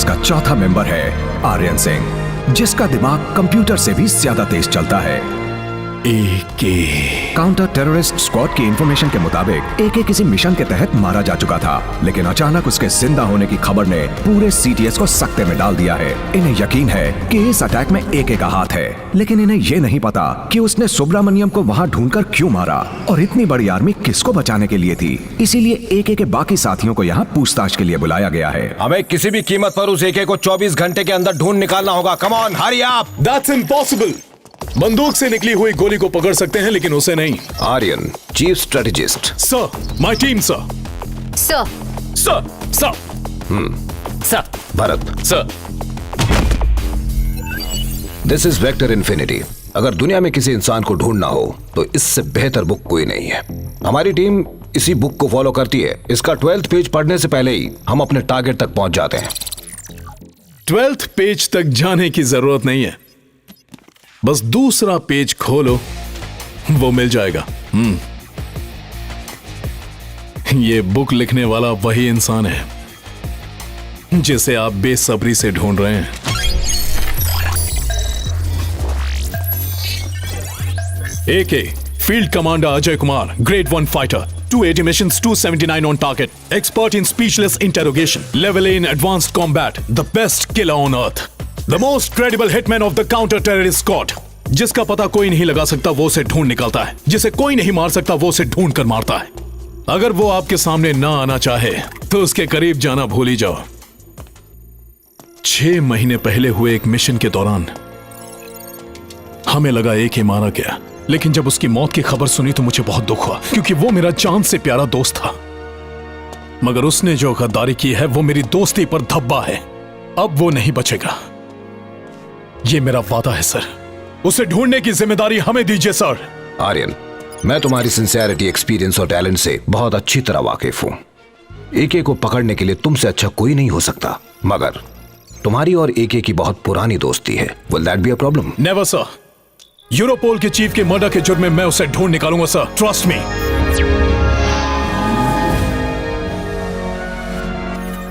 का चौथा मेंबर है आर्यन सिंह, जिसका दिमाग कंप्यूटर से भी ज्यादा तेज चलता है। एके काउंटर टेररिस्ट स्क्वाड की इंफॉर्मेशन के मुताबिक एके किसी मिशन के तहत मारा जा चुका था, लेकिन अचानक उसके जिंदा होने की खबर ने पूरे सीटीएस को सकते में डाल दिया है। इन्हें यकीन है कि इस अटैक में एके का हाथ है, लेकिन इन्हें ये नहीं पता कि उसने सुब्रमण्यम को वहाँ ढूंढकर क्यों मारा और इतनी बड़ी आर्मी किसको बचाने के लिए थी। इसीलिए एके के बाकी साथियों को यहाँ पूछताछ के लिए बुलाया गया है। हमें किसी भी कीमत पर उस एके को 24 घंटे के अंदर ढूंढ निकालना होगा। Come on, hurry up. That's impossible. बंदूक से निकली हुई गोली को पकड़ सकते हैं, लेकिन उसे नहीं। Aryan, chief strategist. Sir, my team sir. Sir, sir, sir. Sir, Bharat. Sir. This is vector infinity. अगर दुनिया में किसी इंसान को ढूंढना हो तो इससे बेहतर बुक कोई नहीं है। हमारी टीम इसी बुक को फॉलो करती है। इसका 12th पेज पढ़ने से पहले ही हम अपने टारगेट तक पहुंच जाते हैं। 12th पेज तक जाने की जरूरत नहीं है, बस दूसरा पेज खोलो, वो मिल जाएगा। ये बुक लिखने वाला वही इंसान है जिसे आप बेसब्री से ढूंढ रहे हैं। AK field commander Ajay Kumar, grade 1 fighter, 280 missions, 279 on target, expert in speechless interrogation, level A in advanced combat, the best killer on earth, the most credible hitman of the counter terrorist squad, जिसका पता कोई नहीं लगा सकता वो उसे ढूंढ निकालता है, जिसे कोई नहीं मार सकता वो उसे ढूंढ कर मारता है। अगर वो आपके सामने ना आना चाहे तो उसके करीब जाना भूल ही जाओ। 6 महीने पहले हुए एक मिशन के दौरान हमें लगा एक ही मारा गया, लेकिन जब उसकी मौत की खबर सुनी तो मुझे बहुत दुख हुआ, क्योंकि वो मेरा जान से प्यारा दोस्त था। मगर उसने जो गद्दारी की है वो मेरी दोस्ती पर धब्बा है। अब वो नहीं बचेगा, ये मेरा वादा है सर। उसे ढूंढने की जिम्मेदारी हमें दीजिए सर। आर्यन, मैं तुम्हारी सिंसियरिटी, एक्सपीरियंस और टैलेंट से बहुत अच्छी तरह वाकिफ हूं। एके को पकड़ने के लिए तुमसे अच्छा कोई नहीं हो सकता, मगर तुम्हारी और एके की बहुत पुरानी दोस्ती है। Will that be a problem? Never sir. Europol के चीफ के मर्डर के जुर्म में मैं उसे ढूंढ निकालूंगा सर, ट्रस्ट मी।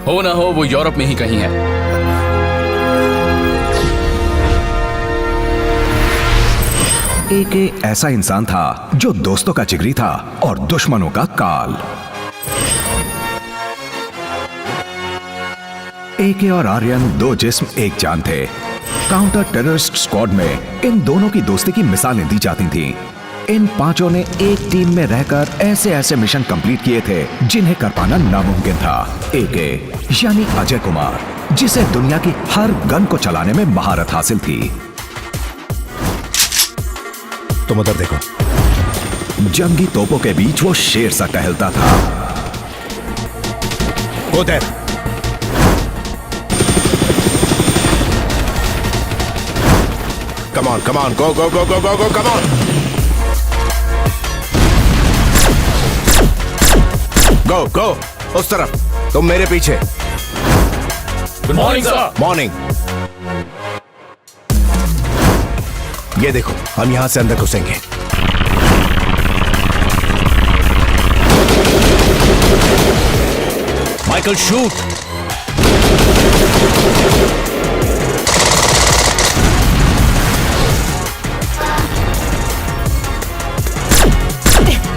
हो ना हो वो यूरोप में ही कहीं है। एके ऐसा इंसान था जो दोस्तों का जिगरी था और दुश्मनों का काल। एके और आर्यन दो जिस्म एक जान थे। काउंटर टेररिस्ट स्क्वाड में इन दोनों की दोस्ती की मिसालें दी जाती थीं। इन पांचों ने एक टीम में रहकर ऐसे ऐसे मिशन कंप्लीट किए थे जिन्हें कर पाना नामुमकिन था। एके यानी अजय कुमार, जिसे दुनिया की हर गन को चलाने में महारत हासिल थी। तुम उधर देखो। जंगी तोपों के बीच वो शेर सा टहलता था। उधर come on, come on, go go go go go go, come on, go go उस तरफ। तुम मेरे पीछे। Good morning sir. मॉर्निंग। ये देखो, हम यहां से अंदर घुसेंगे। Michael shoot.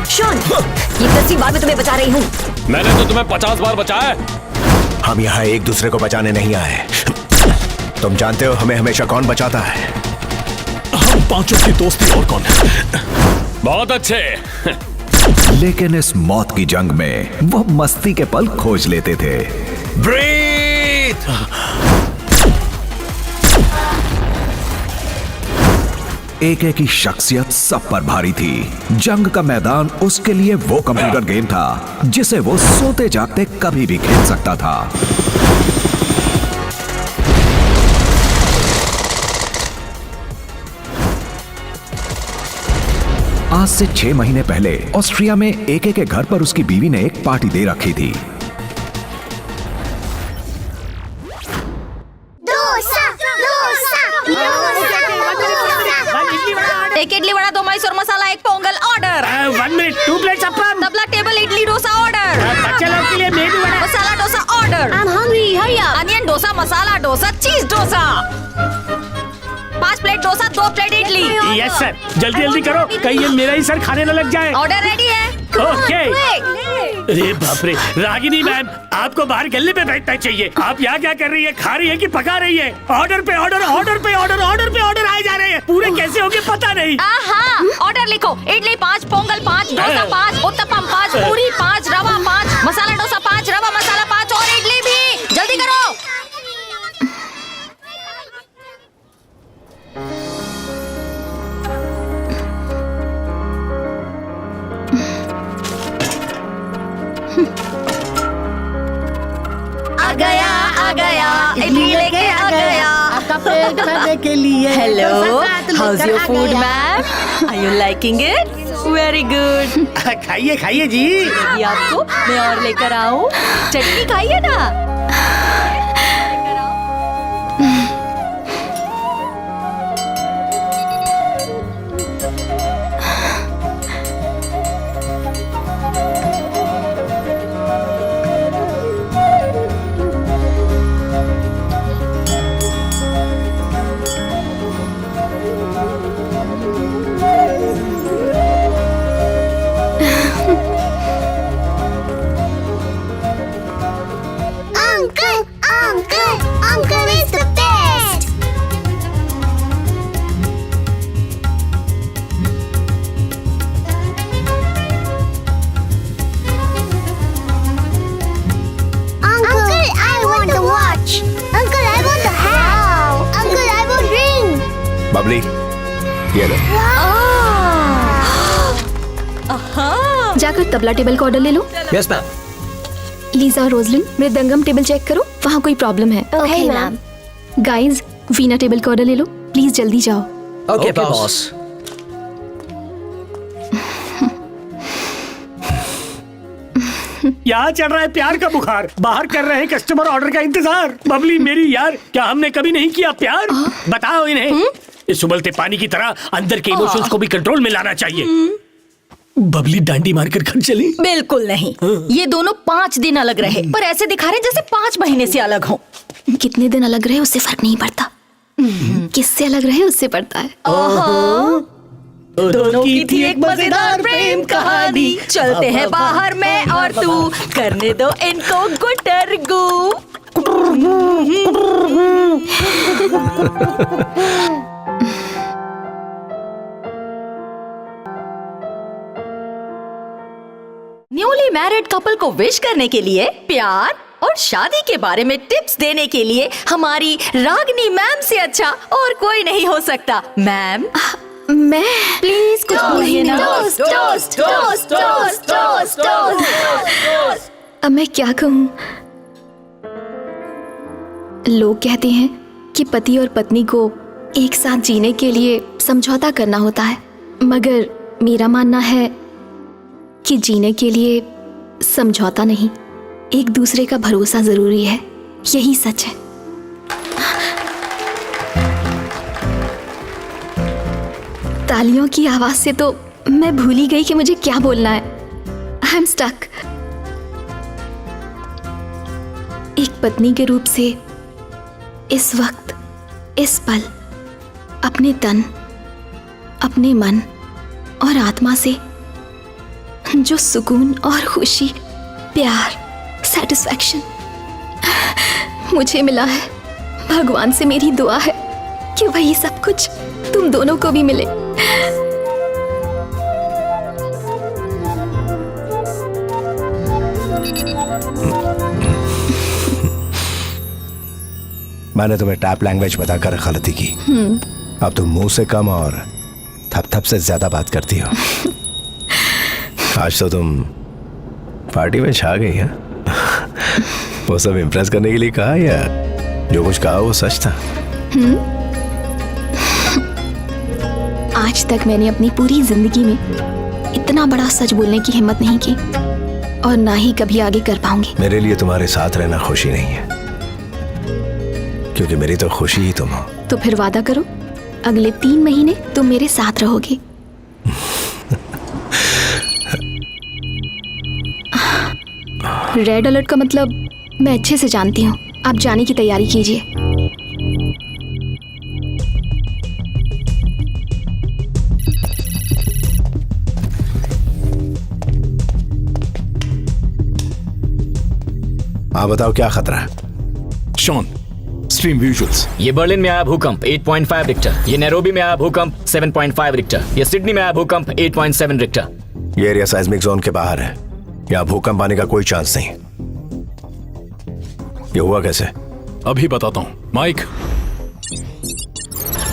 शॉन, ये 10वीं बार मैं तुम्हें बचा रही हूँ। मैंने तो तुम्हें 50 बार बचाया है। हम यहाँ एक दूसरे को बचाने नहीं आए। तुम जानते हो हमें हमेशा कौन बचाता है? हम पांचों की दोस्ती और कौन है? बहुत अच्छे। लेकिन इस मौत की जंग में वो मस्ती के पल खोज लेते थे। ब्रीथ। एके की शख्सियत सब पर भारी थी। जंग का मैदान उसके लिए वो कंप्यूटर गेम था जिसे वो सोते जागते कभी भी खेल सकता था। आज से 6 महीने पहले ऑस्ट्रिया में एके के घर पर उसकी बीवी ने एक पार्टी दे रखी थी। एक idli vada, 2 Mysore masala, 1 pongal order. 1 minute, 2 plates appam. Tabla table idli dosa order. बच्चे लोग के लिए medu vada. Masala dosa order. I'm hungry, hurry up. Onion dosa masala dosa, cheese dosa. 5 plate dosa, 2 plate idli. Yes sir, जल्दी जल्दी करो, कहीं ये मेरा ही सर खाने न लग जाए। ऑर्डर रेडी है। ओके। अरे बाप रे, रागिनी मैम, आपको बाहर गले पे बैठना चाहिए। आप यहाँ क्या कर रही है? खा रही है कि पका रही है? ऑर्डर पे ऑर्डर, ऑर्डर पे ऑर्डर, ऑर्डर पे ऑर्डर आए जा रहे हैं। पूरे कैसे होंगे पता नहीं। हाँ, ऑर्डर लिखो। इडली 5, पोंगल 5, डोसा 5, उत्तपम 5, पूरी 5, रवा 5, मसाला डोसा 5, रवा मसाला 5 और इडली भी। जल्दी करो। आ गया, इडली लेके आ गया। आपका पेट भरने के लिए। Hello, how's your food ma'am? Are you liking it? Very good. खाइए खाइए जी। ये आपको मैं और लेकर आऊं? चटनी खाइए ना। Uncle is the best. Uncle, I want the watch. Uncle, I want the hat. Uncle, I want ring. Babli, ये लो। जाकर तबला टेबल का ऑर्डर ले लो। Yes ma'am. लीजा और रोजलिन, मृदंगम टेबल चेक करो, वहाँ कोई प्रॉब्लम है। Okay, ma'am. Guys, Veena table का ऑर्डर ले लो, प्लीज जल्दी जाओ। Okay boss. यहाँ चल रहा है प्यार का बुखार, बाहर कर रहे हैं कस्टमर ऑर्डर का इंतजार। बबली मेरी यार, क्या हमने कभी नहीं किया प्यार? बताओ इन्हें। इस उबलते पानी की तरह अंदर के इमोशंस को भी कंट्रोल में लाना चाहिए। बबली डांडी मारकर घर चली? बिल्कुल नहीं। ये दोनों 5 दिन अलग रहे, पर ऐसे दिखा रहे जैसे 5 महीने से अलग हो। कितने दिन अलग रहे उससे फर्क नहीं पड़ता, किससे अलग रहे उससे पड़ता है। दोनों की थी एक मजेदार प्रेम कहानी। चलते हैं बाहर मैं और तू, करने दो इनको गुटरगू। न्यूली मैरिड कपल को विश करने के लिए, प्यार और शादी के बारे में टिप्स देने के लिए हमारी रागिनी मैम से अच्छा और कोई नहीं हो सकता। मैम, मैं प्लीज कुछ बोलिए ना। Toast, toast, toast, toast, toast, toast. अब मैं क्या कहूँ? लोग कहते हैं कि पति और पत्नी को एक साथ जीने के लिए समझौता करना होता है, मगर मेरा मानना है कि जीने के लिए समझौता नहीं, एक दूसरे का भरोसा जरूरी है। यही सच है। तालियों की आवाज से तो मैं भूल ही गई कि मुझे क्या बोलना है। I am stuck. एक पत्नी के रूप से इस वक्त, इस पल, अपने तन, अपने मन और आत्मा से जो सुकून और खुशी, प्यार, सेटिस्फैक्शन मुझे मिला है, भगवान से मेरी दुआ है कि वही सब कुछ तुम दोनों को भी मिले। मैंने तुम्हें टैप लैंग्वेज बताकर गलती की। अब तुम मुंह से कम और थप थप से ज्यादा बात करती हो। आज तो तुम पार्टी में छा गई है। वो सब इम्प्रेस करने के लिए कहा या जो कुछ कहा वो सच था? आज तक मैंने अपनी पूरी जिंदगी में इतना बड़ा सच बोलने की हिम्मत नहीं की और ना ही कभी आगे कर पाऊंगी। मेरे लिए तुम्हारे साथ रहना खुशी नहीं है, क्योंकि मेरी तो खुशी ही तुम हो। तो फिर वादा करो, अगले 3 महीने तुम मेरे साथ रहोगे। रेड अलर्ट का मतलब मैं अच्छे से जानती हूँ। आप जाने की तैयारी कीजिए। हाँ बताओ क्या खतरा है? Shawn, stream visuals. ये बर्लिन में आया भूकंप 8.5 रिक्टर, ये नैरोबी में आया भूकंप 7.5 रिक्टर, ये सिडनी में आया भूकंप 8.7 रिक्टर। ये एरिया साइज्मिक जोन के बाहर है, यहाँ भूकंप आने का कोई चांस नहीं। ये हुआ कैसे? अभी बताता हूँ माइक।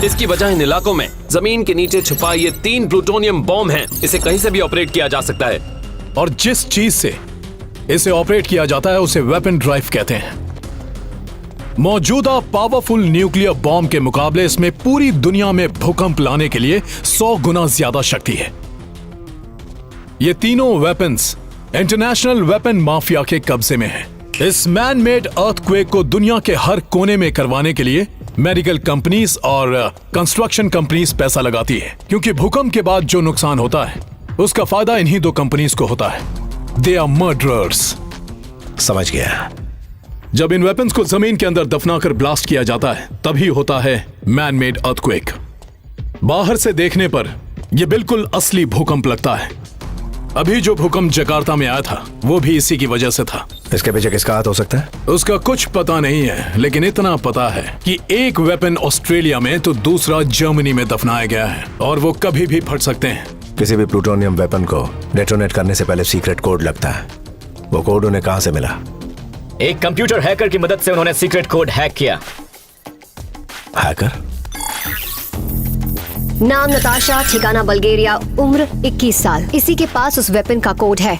इसकी वजह इन इलाकों में जमीन के नीचे छुपा ये 3 प्लूटोनियम बॉम्ब हैं। इसे कहीं से भी ऑपरेट किया जा सकता है। और जिस चीज से इसे ऑपरेट किया जाता है उसे वेपन ड्राइव कहते हैं। मौजूदा पावरफुल न्यूक्लियर बॉम्ब के मुकाबले इसमें पूरी दुनिया में भूकंप लाने के लिए 100 गुना ज्यादा शक्ति है। ये तीनों वेपन्स इंटरनेशनल वेपन माफिया के कब्जे में हैं। इस मैन मेड अर्थक्वेक को दुनिया के हर कोने में करवाने के लिए मेडिकल कंपनीज और कंस्ट्रक्शन कंपनीज पैसा लगाती है, क्योंकि भूकंप के बाद जो नुकसान होता है उसका फायदा इन्हीं दो कंपनीज को होता है। They are murderers. समझ गया। जब इन वेपन्स को जमीन के अंदर दफनाकर ब्लास्ट किया जाता है तभी होता है मैन मेड अर्थक्वेक। बाहर से देखने पर यह बिल्कुल असली भूकंप लगता है। अभी जो भूकंप जकार्ता में आया था वो भी इसी की वजह से था। इसके पीछे किसका हाथ हो सकता है? उसका कुछ पता नहीं है, लेकिन इतना पता है कि एक वेपन ऑस्ट्रेलिया में तो दूसरा जर्मनी में दफनाया गया है और वो कभी भी फट सकते हैं। किसी भी प्लूटोनियम वेपन को डेटोनेट करने से पहले सीक्रेट कोड लगता है। वो कोड उन्हें कहां से मिला? एक कंप्यूटर हैकर की मदद से उन्होंने सीक्रेट कोड हैक किया। हैकर? नाम नताशा, ठिकाना बल्गेरिया, उम्र 21 साल। इसी के पास उस वेपन का कोड है।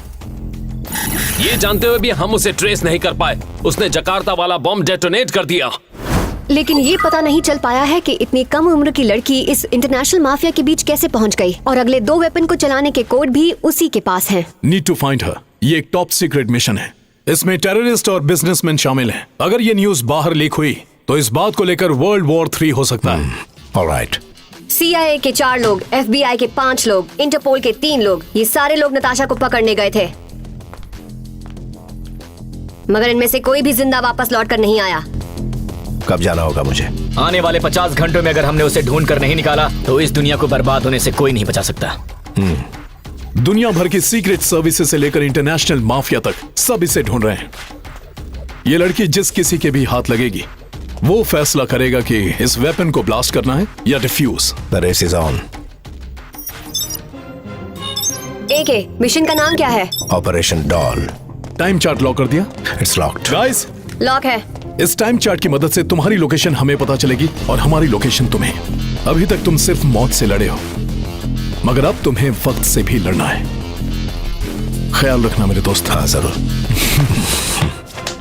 ये जानते हुए भी हम उसे ट्रेस नहीं कर पाए। उसने जकार्ता वाला बॉम्ब डेटोनेट कर दिया। लेकिन ये पता नहीं चल पाया है कि इतनी कम उम्र की लड़की इस इंटरनेशनल माफिया के बीच कैसे पहुंच गई, और अगले 2 वेपन को चलाने के कोड भी उसी के पास हैं। Need to find her. ये एक टॉप सीक्रेट मिशन है। इसमें टेररिस्ट और बिजनेसमैन शामिल हैं। अगर ये न्यूज बाहर लीक हुई तो इस बात को लेकर वर्ल्ड वॉर 3 हो सकता है। ऑलराइट। CIA के 4 लोग, FBI के 5 लोग, इंटरपोल के 3 लोग, ये सारे लोग नताशा को पकड़ने गए थे, मगर इनमें से कोई भी जिंदा वापस लौट कर नहीं आया। कब जाना होगा मुझे? आने वाले 50 घंटों में अगर हमने उसे ढूंढ कर नहीं निकाला तो इस दुनिया को बर्बाद होने से कोई नहीं बचा सकता। दुनिया भर की सीक्रेट सर्विसेज से लेकर इंटरनेशनल माफिया तक सब इसे ढूंढ रहे हैं। ये लड़की जिस किसी के भी हाथ लगेगी वो फैसला करेगा कि इस वेपन को ब्लास्ट करना है या defuse. The race is on. AK, mission का नाम क्या है? Operation doll. Time chart lock कर दिया? It's locked. गाइस, लॉक है। इस टाइम चार्ट की मदद से तुम्हारी लोकेशन हमें पता चलेगी और हमारी लोकेशन तुम्हें। अभी तक तुम सिर्फ मौत से लड़े हो, मगर अब तुम्हें वक्त से भी लड़ना है। ख्याल रखना मेरे दोस्त। हाँ जरूर।